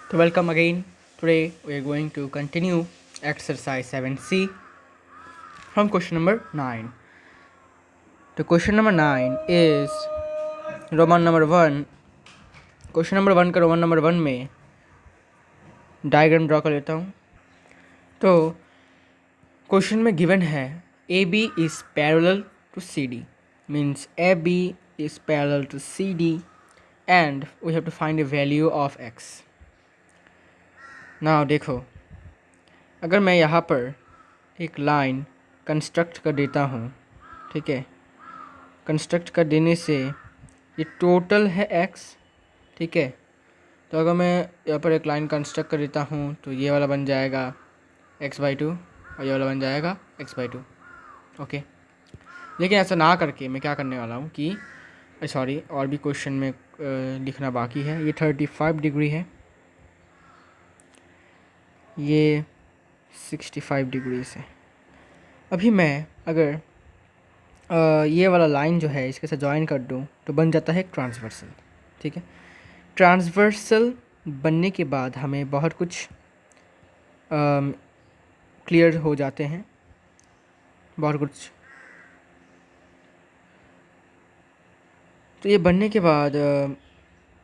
So welcome again. Today we are going to continue exercise 7C from question number 9. The question number 9 is Roman number 1. Question number 1 का Roman number 1 में diagram draw कर लेता हूँ. तो question में given है AB is parallel to CD, means AB is parallel to CD and we have to find the value of x. Now देखो, अगर मैं यहाँ पर एक लाइन कंस्ट्रक्ट कर देता हूँ, ठीक है, कंस्ट्रक्ट कर देने से ये टोटल है x, ठीक है. तो अगर मैं यहाँ पर एक लाइन कंस्ट्रक्ट कर देता हूँ तो ये वाला बन जाएगा x/2 और ये वाला बन जाएगा x/2. ओके, लेकिन ऐसा ना करके मैं क्या करने वाला हूँ कि सॉरी, और भी क्वेश्चन में लिखना बाकी है. ये 35 डिग्री है, ये 65 डिग्री से. अभी मैं अगर ये वाला लाइन जो है इसके साथ ज्वाइन कर दूँ तो बन जाता है ट्रांसवर्सल. ठीक है, ट्रांसवर्सल बनने के बाद हमें बहुत कुछ क्लियर हो जाते हैं, बहुत कुछ. तो ये बनने के बाद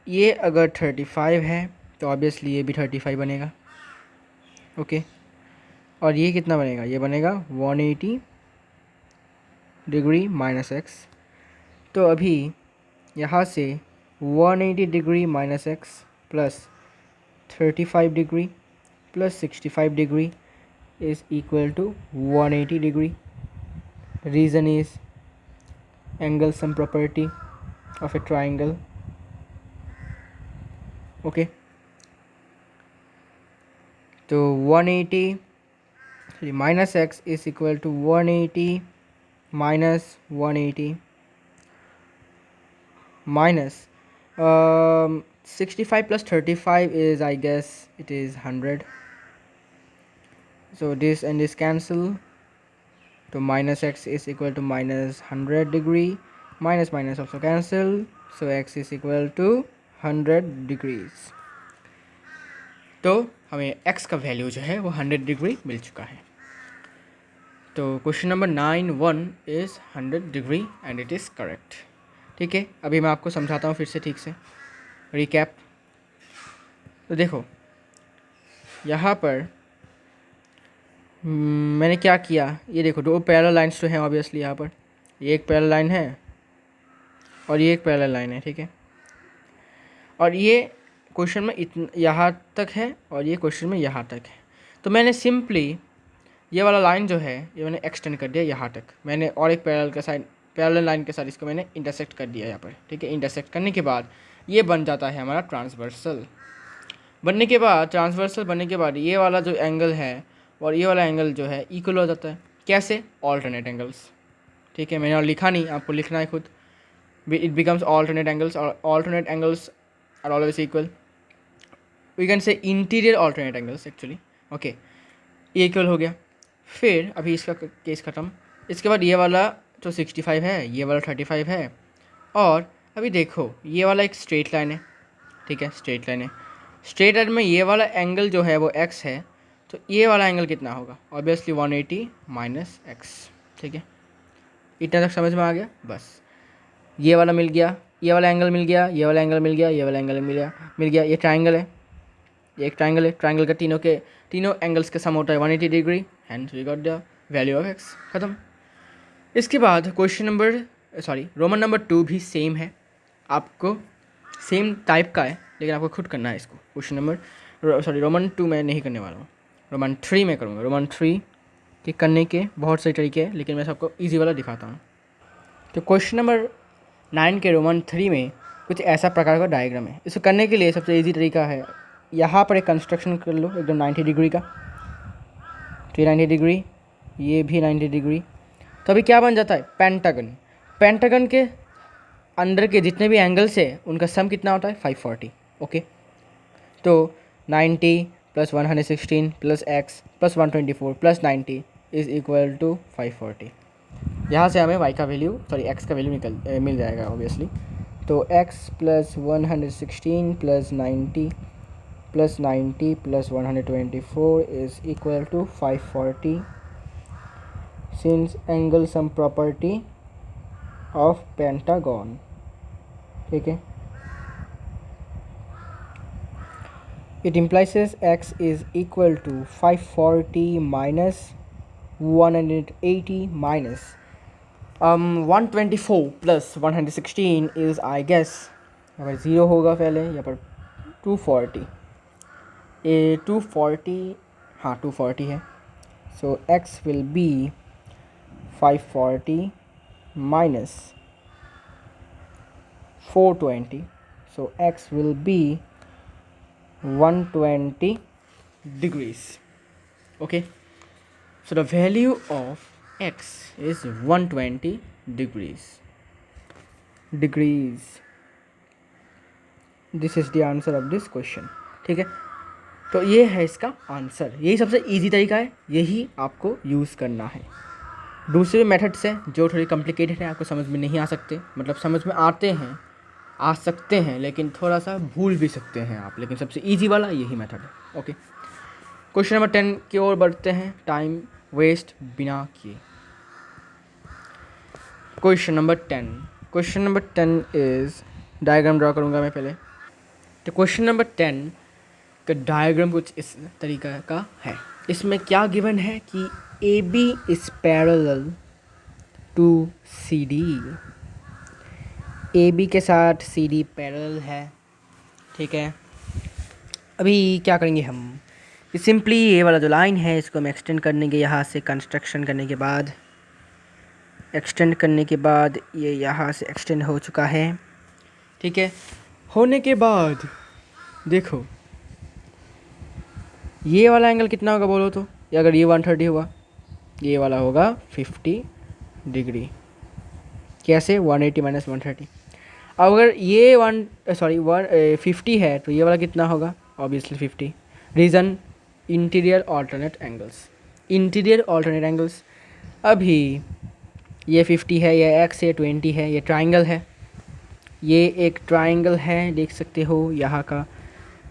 ये अगर 35 है तो ऑब्वियसली ये भी 35 बनेगा. ओके, और ये कितना बनेगा? ये बनेगा 180 डिग्री माइनस एक्स. तो अभी यहाँ से 180 degree minus x plus 35 degree plus 65 degree is equal to 180 degree. Reason is angle sum property of a triangle. Okay, तो 180 minus x is equal to 180 minus 180 minus 65 plus 35 is, I guess it is 100. So this and this cancel, so minus x is equal to minus 100 degree, minus minus also cancel, so x is equal to 100 degrees. तो हमें x का value जो है वो 100 degree मिल चुका है. तो question number 9(1) is 100 degree and it is correct. ठीक है, अभी मैं आपको समझाता हूँ फिर से ठीक से, रिकैप. तो देखो यहाँ पर मैंने क्या किया, ये देखो दो पैरेलल लाइंस तो हैं ऑब्वियसली. यहाँ पर ये एक पैरेलल लाइन है और ये एक पैरेलल लाइन है. ठीक है, और ये क्वेश्चन में यहाँ तक है और ये क्वेश्चन में यहाँ तक है. तो मैंने सिंपली ये वाला लाइन जो है ये मैंने एक्सटेंड कर दिया यहाँ तक. मैंने और एक पैरेलल लाइन के साथ इसको मैंने इंटरसेक्ट कर दिया यहाँ पर. ठीक है, इंटरसेक्ट करने के बाद ये बन जाता है हमारा ट्रांसवर्सल. बनने के बाद ट्रांसवर्सल बनने के बाद ये वाला जो एंगल है और ये वाला एंगल जो है इक्वल हो जाता है. कैसे? Alternate angles. ठीक है, मैंने और लिखा नहीं, आपको लिखना है खुद. इट बिकम्स ऑल्टरनेट एंगल्स और alternate angles are always equal. We can say interior alternate angles actually. Okay, ये इक्वल हो गया. फिर अभी इसका केस ख़त्म. इसके बाद ये वाला तो 65 है, ये वाला 35 है. और अभी देखो ये वाला एक स्ट्रेट लाइन है. ठीक है, स्ट्रेट लाइन है. स्ट्रेट लाइन में ये वाला एंगल जो है वो x है, तो ये वाला एंगल कितना होगा? Obviously 180 minus x. ठीक है, इतना तक समझ में आ गया? बस ये वाला मिल गया, ये वाला एंगल मिल गया, ये वाला एंगल मिल गया, ये वाला एंगल मिल गया. ये ट्राइंगल है, ये एक ट्राइंगल है. ट्राइंगल का तीनों एंगल्स का सम होता है 180 degree. Hence we got the value of x. ख़त्म. इसके बाद रोमन नंबर 2 भी सेम है. आपको सेम टाइप का है लेकिन आपको खुद करना है इसको. रोमन 2 मैं नहीं करने वाला हूँ, रोमन 3 में करूँगा. रोमन 3 के करने के बहुत सारे तरीके हैं लेकिन मैं सबको इजी वाला दिखाता हूँ. तो क्वेश्चन नंबर 9 के रोमन 3 में कुछ ऐसा प्रकार का डायग्राम है. इसको करने के लिए सबसे इजी तरीका है, यहाँ पर एक कंस्ट्रक्शन कर लो एकदम 90 डिग्री का. तो ये 90 डिग्री, ये भी 90 डिग्री. तो अभी क्या बन जाता है? पेंटागन. पेंटागन के अंदर के जितने भी एंगल्स है उनका सम कितना होता है? 540. ओके, तो 90 plus 116 plus x plus 124 plus 90 is equal to 540. यहाँ से हमें y का वैल्यू x का वैल्यू मिल जाएगा ऑब्वियसली. तो x plus 116 plus 90 plus 90 plus 124 is equal to 540 since angle sum property of pentagon. ठीक है, it implies x is equal to 540 minus 180 minus 124 plus 116 is I guess यहाँ पर 0 होगा पहले, यहाँ पर 240 240, हाँ 240 है. So x will be 540 minus 420. So x will be 120 degrees. Okay, so the value of x is 120 degrees. This is the answer of this question. ठीक है, तो ये है इसका आंसर. यही सबसे इजी तरीका है, यही आपको यूज़ करना है. दूसरे मेथड से जो थोड़ी कॉम्प्लिकेटेड है, आपको समझ में नहीं आ सकते, मतलब समझ में आते हैं, आ सकते हैं, लेकिन थोड़ा सा भूल भी सकते हैं आप, लेकिन सबसे इजी वाला यही मेथड है. ओके, क्वेश्चन नंबर 10 की ओर बढ़ते हैं टाइम वेस्ट बिना किए. Question number 10 is, diagram draw करूँगा मैं पहले. तो क्वेश्चन नंबर 10 का डायग्राम कुछ इस तरीका का है. इसमें क्या गिवन है कि AB is parallel to CD. AB के साथ CD पैरेलल है. ठीक है, अभी क्या करेंगे हम, कि सिंपली ये वाला जो लाइन है इसको हम एक्सटेंड करने के, यहाँ से कंस्ट्रक्शन करने के बाद, एक्सटेंड करने के बाद ये यहाँ से एक्सटेंड हो चुका है. ठीक है, होने के बाद देखो ये वाला एंगल कितना होगा बोलो तो, अगर ये 130 हुआ, ये वाला होगा 50 डिग्री. कैसे, 180 माइनस 130. अगर ये 50 है तो ये वाला कितना होगा, obviously 50. Reason, interior alternate angles. अभी ये 50 है, ये x है, 20 है, ये ट्राइंगल है, ये एक ट्राइंगल है, देख सकते हो यहाँ का.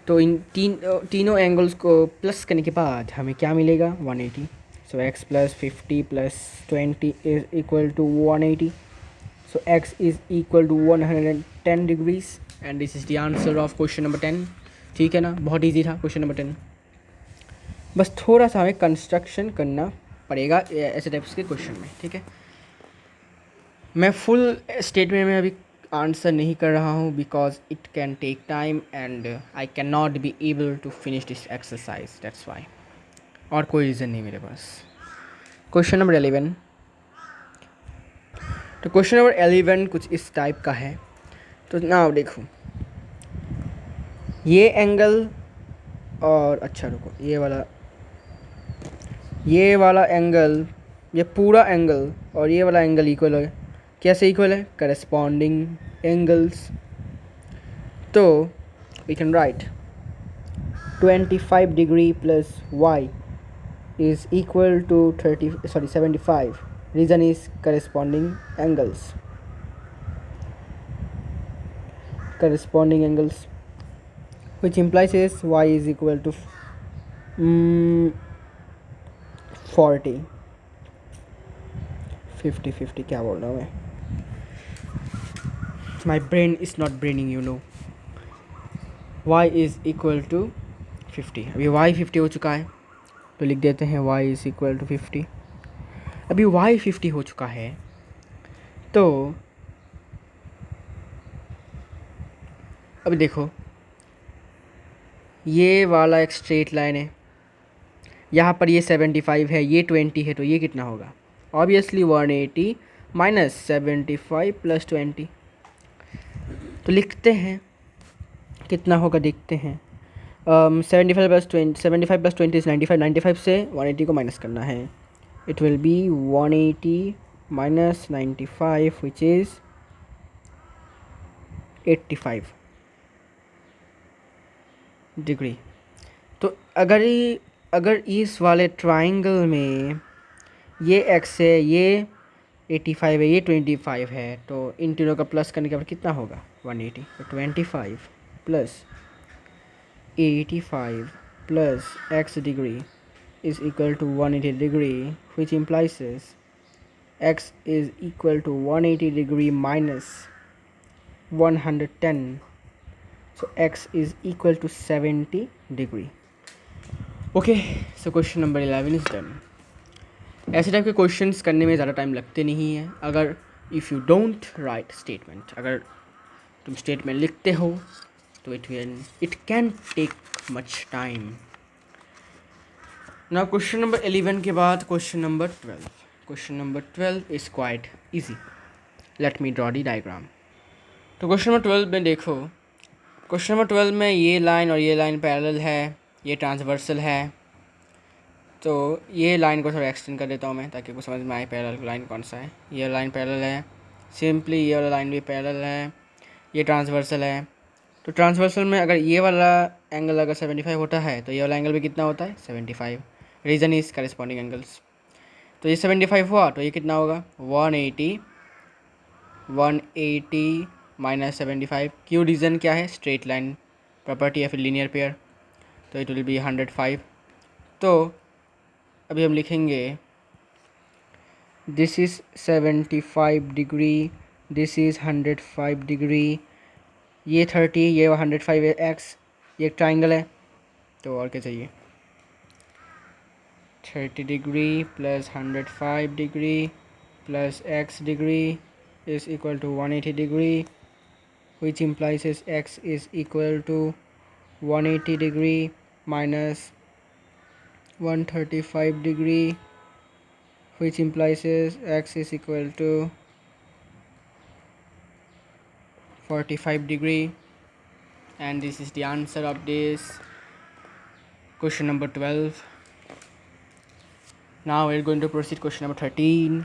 तो इन तीनों एंगल्स को प्लस करने के बाद हमें क्या मिलेगा, 180. So x plus 50 plus 20 is equal to 180. So x is equal to 110 degrees and this is the answer of question number 10. ठीक है ना, बहुत इजी था क्वेश्चन नंबर 10. बस थोड़ा सा हमें कंस्ट्रक्शन करना पड़ेगा ऐसे टाइप्स के क्वेश्चन में. ठीक है, मैं फुल स्टेटमेंट में अभी आंसर नहीं कर रहा हूँ because it can take time and I can not be able to finish this exercise, that's why. और कोई रीज़न नहीं मेरे पास. Question number 11. तो क्वेश्चन नंबर 11 कुछ इस टाइप का है. तो ना देखो, ये एंगल और, अच्छा रुको, ये वाला एंगल, ये पूरा एंगल और ये वाला एंगल इक्वल है. कैसे इक्वल है, करस्पॉन्डिंग एंगल्स. तो we can write 25 degree plus y is equal to 75. Reason is corresponding angles, which implies is y is equal to 40. 50 क्या बोल रहा हूँ मैं, my brain is not braining, you know. y is equal to 50. अभी y 50 हो चुका है तो लिख देते हैं y is equal to 50. अभी y 50 हो चुका है तो अभी देखो, ये वाला एक स्ट्रेट लाइन है, यहाँ पर ये 75 है, ये 20 है, तो ये कितना होगा, ऑब्वियसली 180 माइनस 75 प्लस 20. तो लिखते हैं कितना होगा, देखते हैं. 75 प्लस 20 इज़ 95. 95 से 180 को माइनस करना है. It will be 180 minus 95 which is 85 degree. तो अगर इस वाले ट्राइंगल में ये x है, ये 85 है, ये 25 है, तो इन तीनों का प्लस करने के बाद कितना होगा, 180. तो 25 plus 85 plus x degree is equal to 180 degree, which implies is x is equal to 180 degree minus 110, so x is equal to 70 degree. Okay, so question number 11 is done. ऐसे टाइप के questions करने में ज़्यादा time लगते नहीं है अगर if you don't write statement. अगर तुम स्टेटमेंट लिखते हो तो it can take much time. Now question number 11 के बाद question number 12. Question number 12 is quite easy. Let me draw the diagram. तो क्वेश्चन नंबर 12 में देखो, क्वेश्चन नंबर 12 में ये लाइन और ये लाइन पैरेलल है, ये ट्रांसवर्सल है. तो ये लाइन को थोड़ा एक्सटेंड कर देता हूँ मैं ताकि आपको समझ में आए पैरेलल लाइन कौन सा है. ये लाइन पैरेलल है, सिंपली ये वाला लाइन भी पैरेलल है, ये ट्रांसवर्सल है. तो ट्रांसवर्सल में अगर ये वाला एंगल अगर 75 होता है तो ये वाला एंगल भी कितना होता है 75. Reason is corresponding angles. तो ये 75 हुआ तो ये कितना होगा 180 माइनस 75. क्यों, रीज़न क्या है, स्ट्रेट लाइन प्रॉपर्टी या फिर लीनियर पेयर. तो इट विल बी 105. तो अभी हम लिखेंगे this is 75 degree, this is 105 degree, ये 30, ये 105 है एक्स, ये एक ट्राइंगल है. तो और क्या चाहिए, 30 degree plus 105 degree plus x degree is equal to 180 degree, which implies is x is equal to 180 degree minus 135 degree, which implies is x is equal to 45 degree. And this is the answer of this question number 12. Now we're going to proceed question number 13.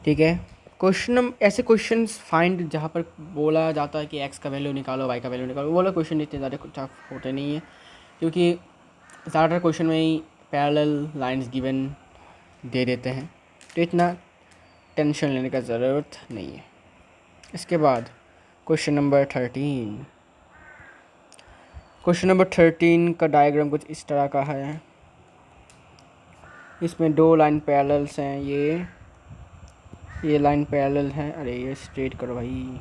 ठीक है, question ऐसे questions find जहाँ पर बोला जाता है कि x का वैल्यू निकालो, y का वैल्यू निकालो, वो वाला क्वेश्चन इतने ज़्यादा टफ होते नहीं है क्योंकि ज़्यादातर क्वेश्चन में ही पैरेलल लाइंस गिवन दे देते हैं. तो इतना टेंशन लेने का ज़रूरत नहीं है. इसके बाद क्वेश्चन नंबर 13. क्वेश्चन नंबर 13 का डायग्राम कुछ इस तरह का है. इसमें दो लाइन पैरेलल्स हैं, ये लाइन पैरेलल है. अरे ये स्ट्रेट करो भाई,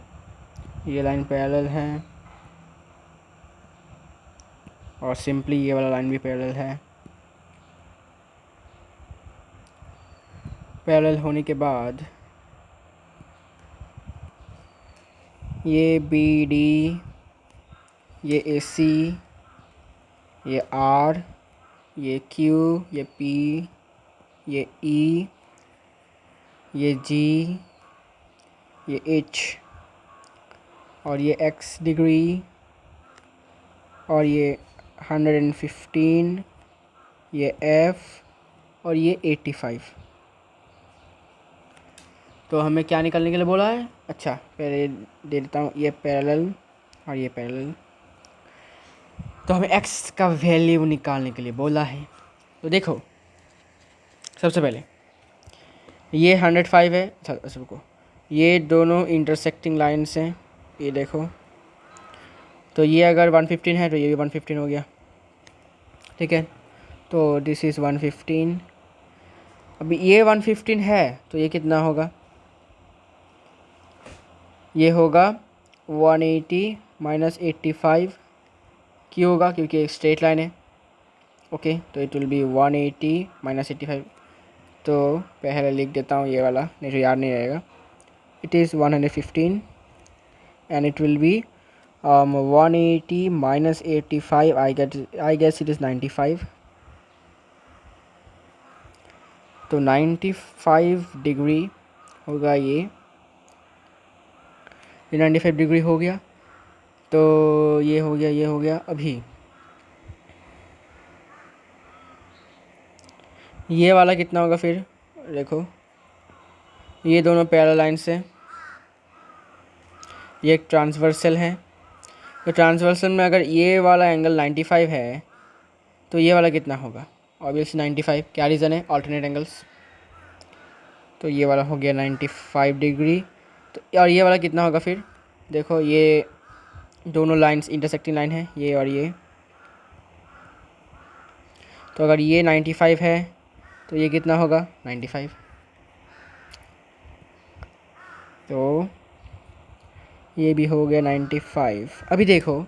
ये लाइन पैरेलल है और सिंपली ये वाला लाइन भी पैरेलल है. पैरेलल होने के बाद ये बी डी, ये ए सी, ये आर, ये क्यू, ये पी, ये ई, ये जी, ये एच और ये एक्स डिग्री और ये 115, ये एफ और ये 85. तो हमें क्या निकालने के लिए बोला है, अच्छा पहले दे देता हूँ ये पैरेलल और ये पैरेलल. तो हमें x का वैल्यू निकालने के लिए बोला है. तो देखो सबसे पहले ये 105 है. अच्छा रुको, ये दोनों इंटरसेक्टिंग लाइन्स हैं, ये देखो. तो ये अगर 115 है तो ये भी 115 हो गया. ठीक है, तो दिस इज़ 115. अभी ये 115 है तो ये कितना होगा, ये होगा 180 माइनस 85. क्यों होगा, क्योंकि एक स्ट्रेट लाइन है. ओके, तो इट विल बी 180 माइनस 85. तो पहले लिख देता हूँ ये वाला, नहीं तो याद नहीं रहेगा. It is 115 and it will be 180 minus 85. I guess it is 95. तो 95 डिग्री होगा, ये 95 डिग्री हो गया. तो ये हो गया, ये हो गया. अभी ये वाला कितना होगा फिर, देखो ये दोनों पैरेलल लाइन्स हैं, ये एक ट्रांसवर्सल है. तो ट्रांसवर्सल में अगर ये वाला एंगल 95 है तो ये वाला कितना होगा, ऑब्वियसली 95. क्या रीज़न है, ऑल्टरनेट एंगल्स. तो ये वाला हो गया 95 डिग्री. तो और ये वाला कितना होगा फिर, देखो ये दोनों लाइंस इंटरसेक्टिंग लाइन है, ये और ये। तो अगर ये 95 है तो ये कितना होगा 95। तो ये भी हो गया 95। अभी देखो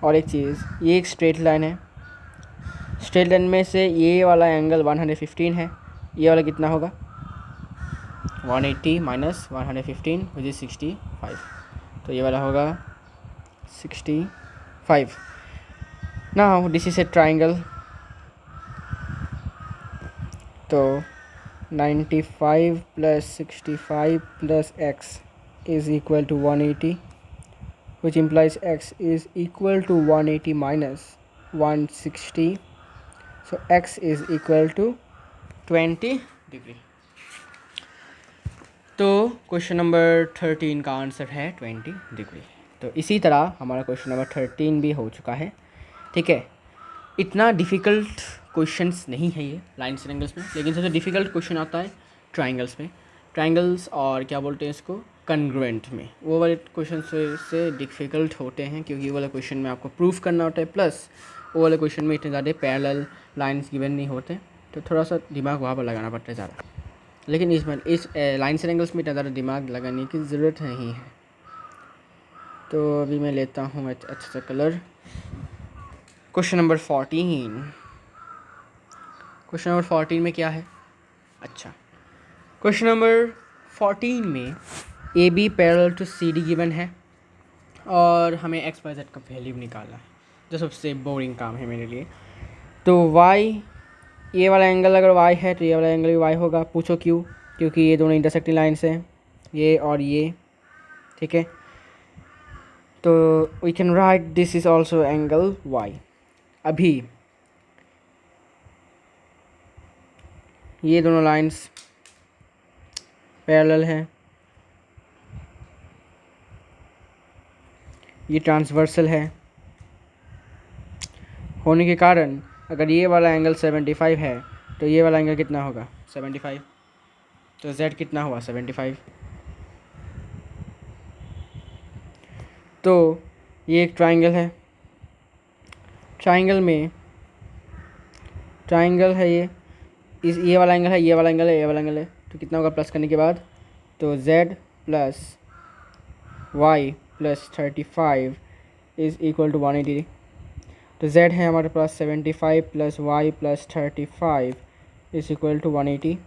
और एक चीज़, ये एक स्ट्रेट लाइन है, स्ट्रेट लाइन में से ये वाला एंगल 115 है, ये वाला कितना होगा 180 माइनस 115 विच इज़ 65। तो ये वाला होगा 65। Now this is A triangle. तो 95 plus 65 plus x is equal to 180, which implies x is equal to 180 minus 160. So x is equal to 20 degree. तो क्वेश्चन नंबर 13 का आंसर है 20 डिग्री। तो इसी तरह हमारा क्वेश्चन नंबर 13 भी हो चुका है। ठीक है, इतना डिफ़िकल्ट क्वेश्चंस नहीं है ये लाइन्स एंड एंगल्स में, लेकिन सबसे डिफ़िकल्ट क्वेश्चन आता है ट्राइंगल्स में। ट्राइंगल्स और क्या बोलते हैं इसको, कन्ग्रुएंट में। वो वाले क्वेश्चन से डिफ़िकल्ट होते हैं क्योंकि वो वाले क्वेश्चन में आपको प्रूफ करना होता है, प्लस वो वाले क्वेश्चन में इतने ज़्यादा पैरेलल लाइन्स गिवन नहीं होते, तो थोड़ा सा दिमाग वहाँ पर लगाना पड़ता है ज़्यादा। लेकिन इस लाइन्स एंड एंगल्स में इतना ज़्यादा दिमाग लगाने की ज़रूरत नहीं है। तो अभी मैं लेता हूँ अच्छा सा colour. Question number 14। Question number 14 में क्या है, अच्छा क्वेश्चन नंबर 14 में A B parallel to C D given है और हमें एक्स वाई जेड का वैल्यू निकालना है, जो सबसे बोरिंग काम है मेरे लिए। तो वाई, ये वाला एंगल अगर वाई है तो ये वाला एंगल भी वाई होगा। पूछो क्यों? क्योंकि ये दोनों इंटरसेक्टिंग लाइन्स हैं, ये और ये। ठीक है, तो we can write this is also angle y. अभी ये दोनों लाइन्स पैरेलल हैं, ये ट्रांसवर्सल है होने के कारण अगर ये वाला एंगल 75 है तो ये वाला एंगल कितना होगा 75। तो z कितना हुआ 75। तो ये एक ट्राइंगल है, ट्राइंगल में ट्राइंगल है ये वाला एंगल है, ये वाला एंगल है, ये वाला एंगल है। तो कितना होगा प्लस करने के बाद, तो z plus y plus 35 is equal to 180। तो z है हमारे पास 75 plus y plus 35 is equal to 180।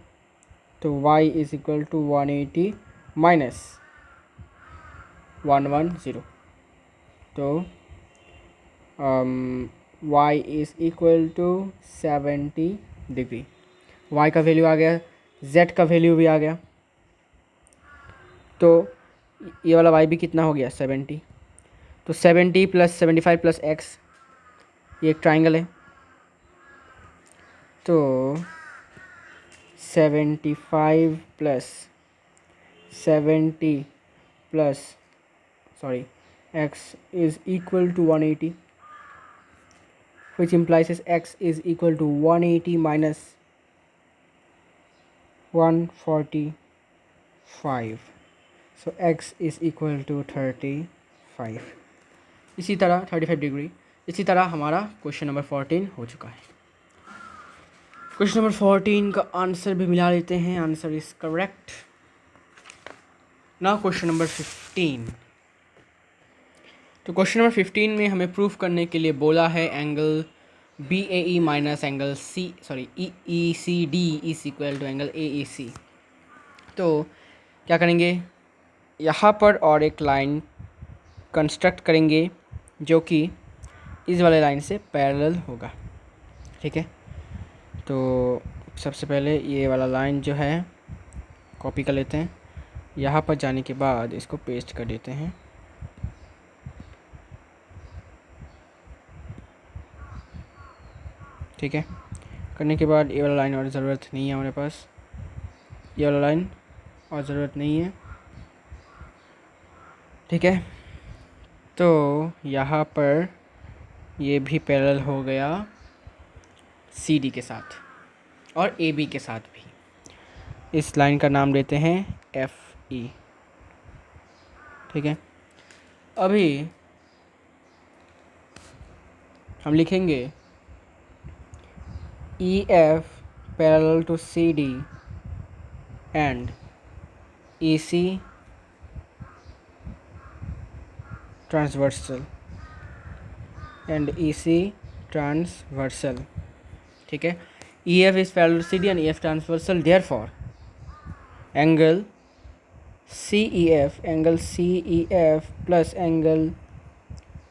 तो y is equal to 180 minus 110। तो y is equal to 70 degree. y का वैल्यू आ गया, z का वैल्यू भी आ गया। तो ये वाला y भी कितना हो गया 70। तो 70 प्लस 75 प्लस x, ये एक ट्राइंगल है। तो 75 plus 70 plus x is equal to 180, which implies is x is equal to 180 minus 145. So x is equal to 35। इसी तरह 35 डिग्री। इसी तरह हमारा क्वेश्चन नंबर 14 हो चुका है। क्वेश्चन नंबर 14 का आंसर भी मिला लेते हैं, answer is correct. Now question number 15। तो क्वेश्चन नंबर 15 में हमें प्रूफ करने के लिए बोला है angle B A E minus angle E E C D is equal to angle A E C. तो क्या करेंगे, यहाँ पर और एक लाइन कंस्ट्रक्ट करेंगे जो कि इस वाले लाइन से पैरेलल होगा। ठीक है, तो सबसे पहले ये वाला लाइन जो है कॉपी कर लेते हैं, यहाँ पर जाने के बाद इसको पेस्ट कर देते हैं। ठीक है, करने के बाद ये वाला लाइन और ज़रूरत नहीं है हमारे पास, ये वाला लाइन और ज़रूरत नहीं है। ठीक है, तो यहाँ पर ये भी पैरेलल हो गया सी डी के साथ और ए बी के साथ भी। इस लाइन का नाम देते हैं एफ ई। ठीक है, अभी हम लिखेंगे E F parallel to C D and E C transversal ठीक है। E F is parallel to C D and E F transversal, therefore angle C E F plus angle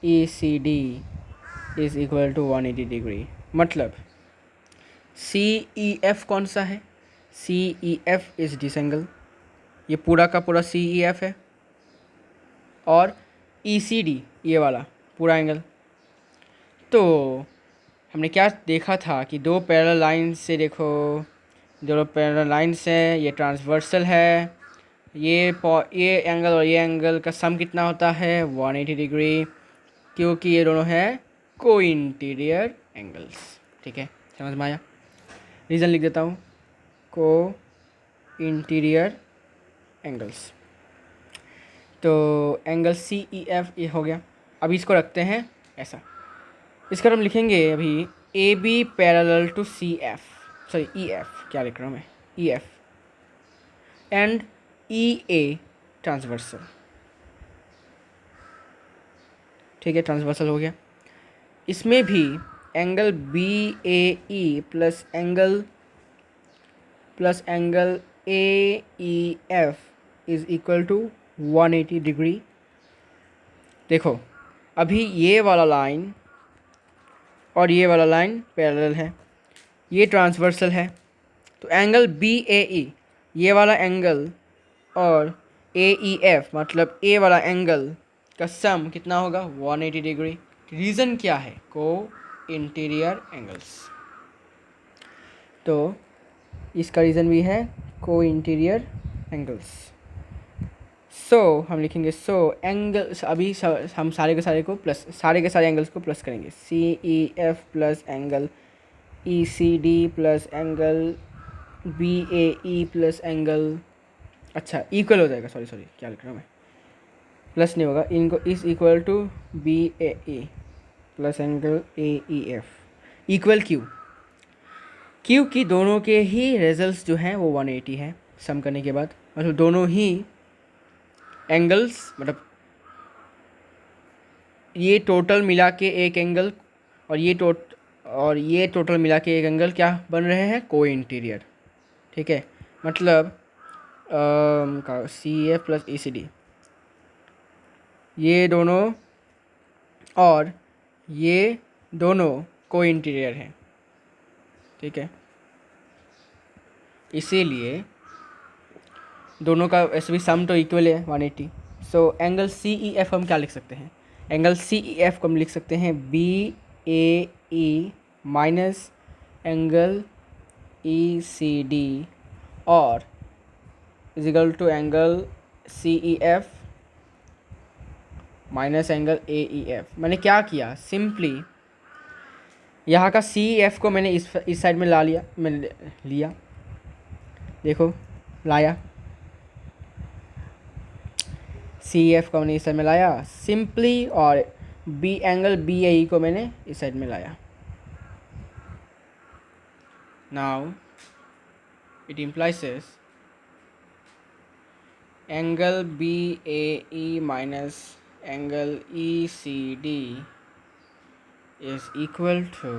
E C D is equal to 180 degree. मतलब C E F कौन सा है? C E F is this angle, ये पूरा का पूरा सी E F है, और ई सी डी ये वाला पूरा एंगल। तो हमने क्या देखा था कि दो पैरेलल लाइन से, देखो दोनों पैरेलल लाइन्स हैं, ये ट्रांसवर्सल है, ये एंगल और ये एंगल का सम कितना होता है? 180 डिग्री, क्योंकि ये दोनों हैं को इंटीरियर एंगल्स। ठीक है, समझ में आया? रीज़न लिख देता हूँ, को इंटीरियर एंगल्स। तो एंगल सी ई एफ ये हो गया। अभी इसको रखते हैं ऐसा, इसका हम लिखेंगे अभी A B parallel to C F, sorry E F, क्या लिख रहा हूँ मैं, E F and E A transversal. ठीक है, ट्रांसवर्सल हो गया। इसमें भी angle B A E plus angle A E F is equal to 180 degree. देखो अभी ये वाला लाइन और ये वाला लाइन पैरेलल है, ये ट्रांसवर्सल है, तो एंगल बी ए ई ये वाला एंगल और ए ई एफ मतलब ए वाला एंगल का सम कितना होगा? 180 डिग्री। रीज़न क्या है? Co-interior angles. तो इसका रीज़न भी है को इंटीरियर एंगल्स। सो हम लिखेंगे एंगल, अभी हम सारे के सारे एंगल्स को प्लस करेंगे। C E F plus angle E C D plus angle B A E plus angle, अच्छा इक्वल हो जाएगा, सॉरी क्या लिख रहा हूँ मैं, प्लस नहीं होगा, इनको इस equal to B A E plus angle A E F equal क्योंकि दोनों के ही रिजल्ट्स जो हैं वो 180 हैं सम करने के बाद। मतलब दोनों ही एंगल्स, मतलब ये टोटल मिला के एक एंगल और ये टोटल मिला के एक एंगल क्या बन रहे हैं? को इंटीरियर। ठीक है, मतलब सी एफ प्लस ई सी डी ये दोनों और ये दोनों को इंटीरियर हैं। ठीक है, इसीलिए दोनों का ऐसे भी सम तो इक्वल है 180। So angle C E F हम क्या लिख सकते हैं? एंगल सी ई एफ को हम लिख सकते हैं B A E minus angle E C D और is equal to angle C E F minus angle A E F. मैंने क्या किया, सिंपली यहाँ का सी ई एफ को मैंने इस साइड में लिया, देखो लाया, सी एफ को मैंने इस साइड में लाया सिंपली, और एंगल बी ए ई को मैंने इस साइड में लाया। Now it implies angle B A E minus angle E C D is equal to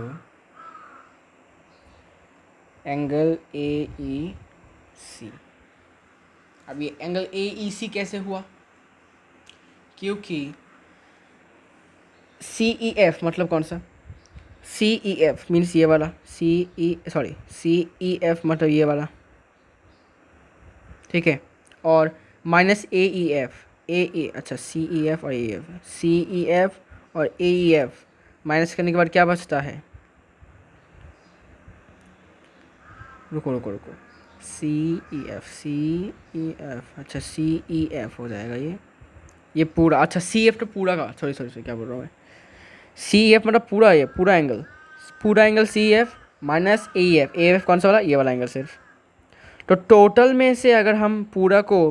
angle A E C. अब ये एंगल ए ई सी कैसे हुआ? क्योंकि सी ई एफ मतलब कौन सा? सी ई एफ मीन्स ये वाला, सी ई एफ मतलब ये वाला, ठीक है, और माइनस ए ई एफ, अच्छा सी ई एफ और A F, C E F और ए ई एफ माइनस करने के बाद क्या बचता है? रुको, सी ई एफ, अच्छा सी ई एफ हो जाएगा ये पूरा, अच्छा सी एफ तो पूरा का, सॉरी क्या बोल रहा हूँ मैं, सी एफ मतलब पूरा angle C F minus A F कौन सा वाला? ये वाला एंगल सिर्फ। तो टोटल में से अगर हम पूरा को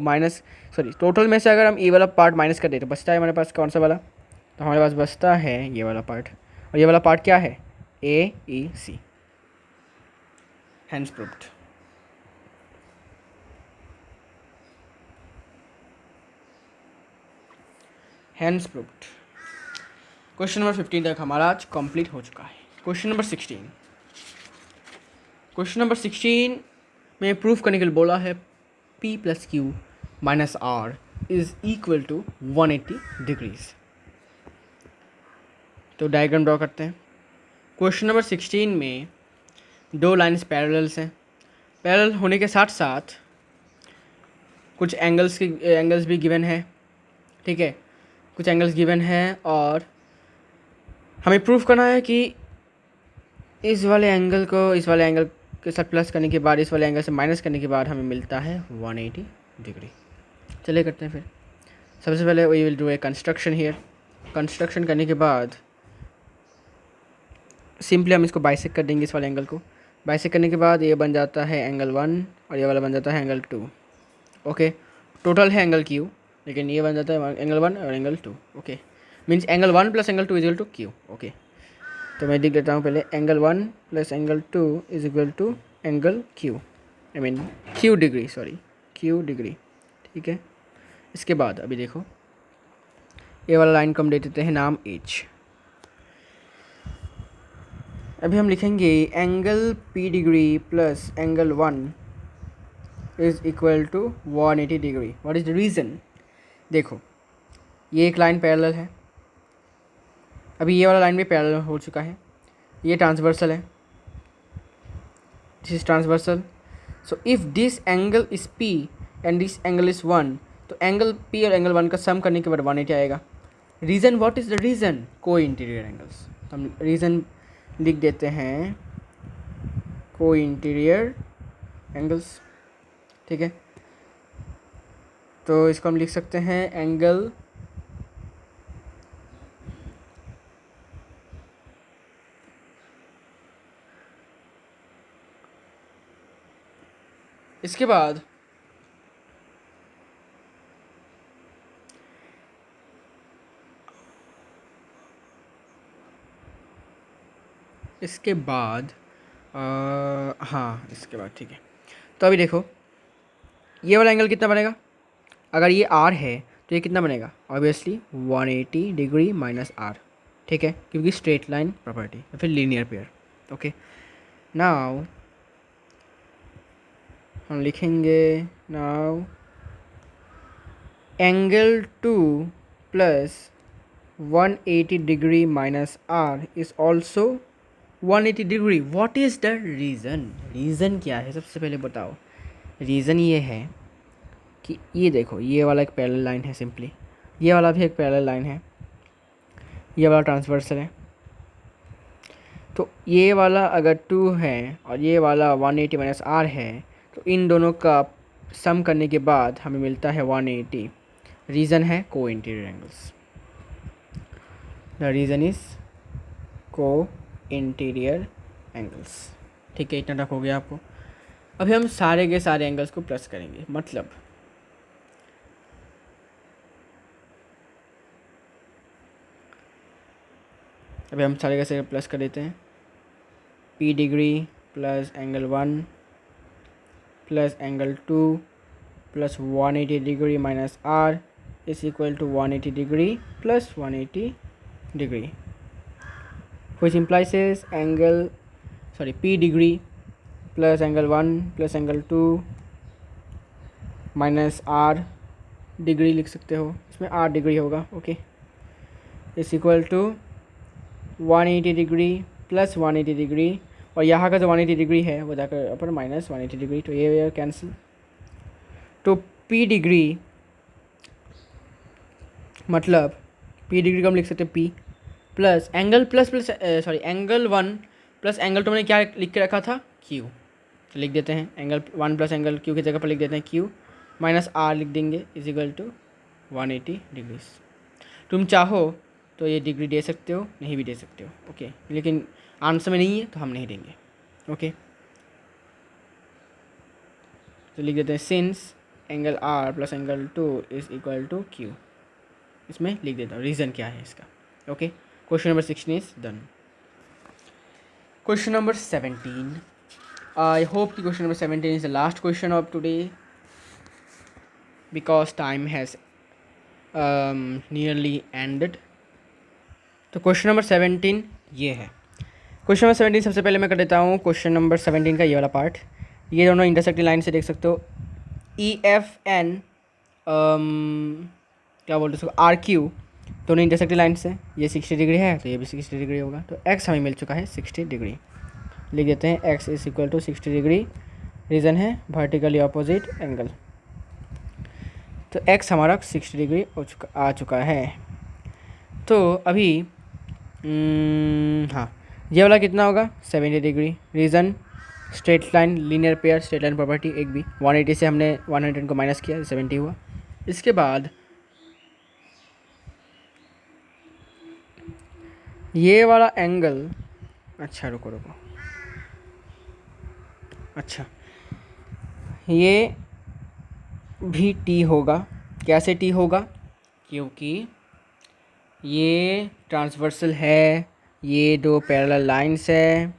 टोटल में से अगर हम ये वाला पार्ट माइनस कर दें तो बचता है हमारे पास कौन सा वाला, तो हमारे पास बचता है ये वाला पार्ट, और ये वाला पार्ट क्या है, A E C. Hence proved. Hence proved. Question number 15 तक हमारा आज कंप्लीट हो चुका है। Question number 16। क्वेश्चन नंबर 16 में प्रूफ करने के लिए बोला है P plus q minus R is equal to 180 degrees. तो डायग्राम ड्रॉ करते हैं। क्वेश्चन नंबर 16 में दो लाइन्स पैरेलल्स हैं। पैरेलल होने के साथ साथ कुछ एंगल्स भी गिवन है, ठीक है, कुछ एंगल्स गिवन है, और हमें प्रूफ करना है कि इस वाले एंगल को इस वाले एंगल के साथ प्लस करने के बाद इस वाले एंगल से माइनस करने के बाद हमें मिलता है 180 डिग्री। चलिए करते हैं फिर। सबसे पहले we will do a construction here. Construction करने के बाद सिंपली हम इसको बाइसेक कर देंगे, इस वाले एंगल को बाइसेक करने के बाद ये बन जाता है एंगल 1 और ये वाला बन जाता है एंगल 2। ओके, टोटल है एंगल क्यू, लेकिन ये बन जाता है एंगल 1 और angle 2। Okay, means angle 1 plus angle 2 is equal to q. Okay, तो मैं लिख देता हूँ पहले angle 1 plus angle 2 is equal to angle q, I mean q degree, sorry q degree, ठीक है। इसके बाद अभी देखो ये वाला लाइन को हम दे देते हैं नाम एच। अभी हम लिखेंगे angle P degree plus angle 1 is equal to 180 degree. What is the reason? देखो ये एक लाइन पैरेलल है, अभी ये वाला लाइन भी पैरेलल हो चुका है, ये ट्रांसवर्सल है, this is transversal. So if this angle is P and this angle is 1, तो एंगल पी और एंगल 1 का सम करने के बाद 180 आएगा। Reason, what is the reason? को इंटीरियर एंगल्स। तो हम रीज़न लिख देते हैं को इंटीरियर एंगल्स, ठीक है। तो इसको हम लिख सकते हैं एंगल इसके बाद हाँ इसके बाद ठीक है। तो अभी देखो ये वाला एंगल कितना बनेगा, अगर ये आर है तो ये कितना बनेगा, ऑब्वियसली 180 डिग्री माइनस आर, ठीक है, क्योंकि स्ट्रेट लाइन प्रॉपर्टी या फिर लीनियर पेयर। ओके, नाउ हम लिखेंगे now angle 2 plus 180 degree minus R is also 180 degree. What is the reason? Reason क्या है सबसे पहले बताओ। रीज़न ये है कि ये देखो ये वाला एक पैरेलल लाइन है, सिंपली ये वाला भी एक पैरेलल लाइन है, ये वाला ट्रांसवर्सल है। तो ये वाला अगर 2 है और ये वाला 180 माइनस आर है, तो इन दोनों का सम करने के बाद हमें मिलता है 180। रीज़न है co-interior angles. The reason is को इंटीरियर एंगल्स, ठीक है। इतना तक हो गया आपको। अभी हम सारे के सारे एंगल्स को प्लस करेंगे, मतलब अभी हम सारे के सारे प्लस कर देते हैं। P degree plus angle 1 plus angle 2 plus 180 degree minus R is equal to 180 degree plus 180 degree, which implies is P degree plus angle 1 plus angle 2 minus R degree लिख सकते हो, इसमें आर डिग्री होगा। Okay, इस equal to 180 degree plus 180 degree, और यहाँ का जो 180 डिग्री है वो जाकर ऊपर माइनस 180 डिग्री, तो ये कैंसिल। तो पी डिग्री मतलब पी डिग्री को हम लिख सकते हैं P plus angle angle 1 plus angle 2 मैंने क्या लिख के रखा था, क्यू। लिख देते हैं एंगल 1 प्लस एंगल क्यू की जगह पर लिख देते हैं क्यू माइनस आर लिख देंगे इज इक्वल टू 180 डिग्रीज। तुम चाहो तो ये डिग्री दे सकते हो, नहीं भी दे सकते हो, ओके, लेकिन आंसर में नहीं है तो हम नहीं देंगे। ओके, तो लिख देते हैं since angle R plus angle 2 is equal to Q, इसमें लिख देता हूँ रीज़न क्या है इसका। Okay, question number 16 is done. Question number 17, I hope कि question number 17 is the last question of today because time has nearly ended. तो question number 17 ये है। क्वेश्चन नंबर 17 सबसे पहले मैं कर देता हूँ क्वेश्चन नंबर 17 का ये वाला पार्ट। ये दोनों इंटरसेक्टिंग लाइन से देख सकते हो, ई एफ एन क्या बोलते हैं उसको, आर क्यू, दोनों इंटरसेक्टिंग लाइन से। ये 60 डिग्री है तो ये भी 60 डिग्री होगा, तो एक्स हमें मिल चुका है 60 डिग्री। लिख देते हैं x is equal to 60 degree, reason है वर्टिकली अपोजिट एंगल। तो एक्स हमारा 60 डिग्री आ चुका है। तो अभी हाँ, ये वाला कितना होगा 70 डिग्री, reason straight line linear pair straight line property एक भी 180 से हमने 110 को माइनस किया 70 हुआ। इसके बाद ये वाला एंगल, अच्छा रुको रुको, अच्छा ये भी टी होगा। कैसे टी होगा, क्योंकि ये ट्रांसवर्सल है, ये दो पैरेलल लाइंस है,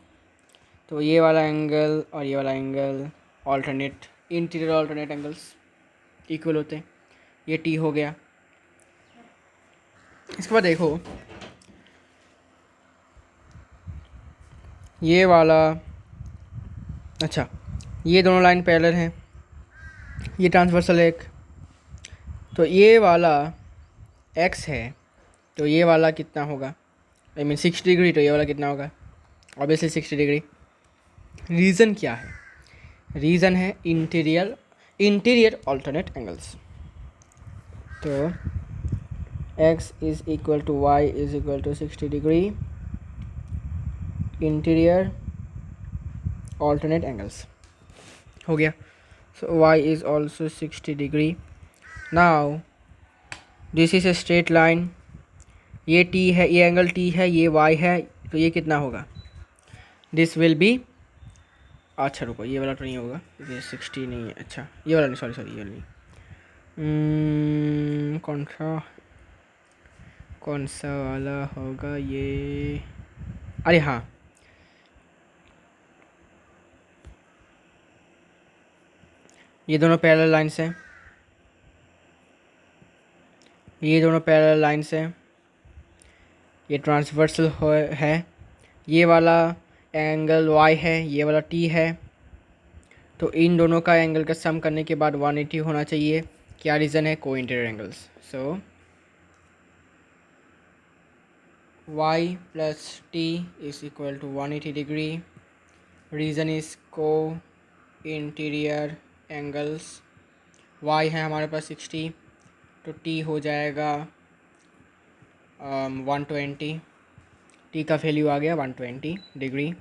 तो ये वाला एंगल और ये वाला angle alternate, interior alternate angles equal होते हैं, ये टी हो गया। इसके बाद देखो ये वाला, अच्छा ये दोनों लाइन पैरेलल हैं, ये ट्रांसवर्सल है एक, तो ये वाला x है, तो ये वाला कितना होगा, आई मीन 60 डिग्री, तो ये वाला कितना होगा ऑब्वियसली 60 डिग्री। रीज़न क्या है, रीज़न है इंटीरियर ऑल्टरनेट एंगल्स। तो x is equal to y is equal to 60 degree interior alternate angles हो गया। So y is also 60 degree. Now this is a straight line, ये t है, ये angle t है, ये y है, तो ये कितना होगा, दिस विल बी, अच्छा रुको ये वाला तो नहीं होगा, ये 60 नहीं है, अच्छा ये वाला नहीं, सॉरी सॉरी ये वाला नहीं, कौन सा वाला होगा ये, अरे हाँ ये दोनों पैरेलल लाइंस हैं, ये दोनों पैरेलल लाइंस हैं, ये ट्रांसवर्सल है, ये वाला एंगल y है, ये वाला t है, तो इन दोनों का एंगल का सम करने के बाद 180 होना चाहिए। क्या रीज़न है, co-interior angles. So y plus t is equal to 180 degree, reason is co-interior angles. y है हमारे पास 60, तो t हो जाएगा 120, t का वैल्यू आ गया 120 डिग्री।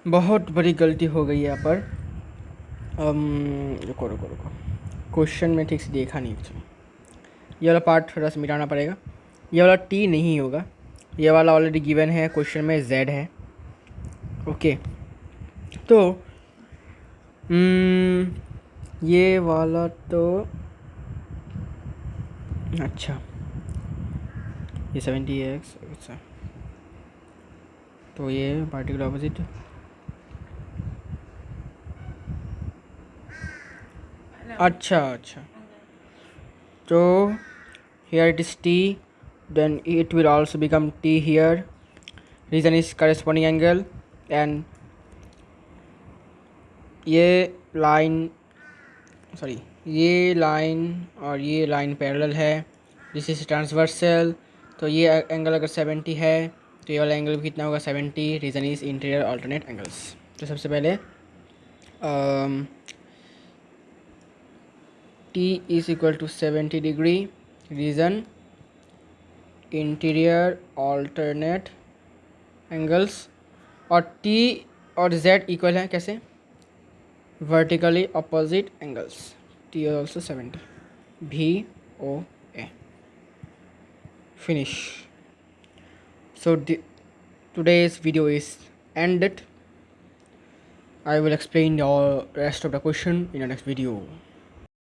बहुत बड़ी गलती हो गई यहाँ पर, रुको रुको रुको, क्वेश्चन में ठीक से देखा नहीं, अच्छा ये वाला पार्ट थोड़ा सा मिटाना पड़ेगा, ये वाला टी नहीं होगा, ये वाला ऑलरेडी गिवन है क्वेश्चन में, जेड है। ओके, तो ये वाला तो, अच्छा ये 70x, अच्छा तो ये पार्टिकुलर ऑपोजिट, अच्छा अच्छा, तो here it is t, then it will also become t here, reason is corresponding angle, and ये लाइन, सॉरी ये लाइन और ये लाइन पैरेलल है, दिस इज ट्रांसवर्सल, तो ये एंगल अगर 70 है तो ये वाला एंगल भी कितना होगा 70, reason is interior alternate angles. तो सबसे पहले t इज इक्वल टू 70 डिग्री, रीज़न इंटीरियर ऑल्टरनेट एंगल्स, और t और z इक्वल है कैसे, vertically opposite angles, t is also 70, VOA, finish. So today's video is ended. I will explain the rest of the question in the next video.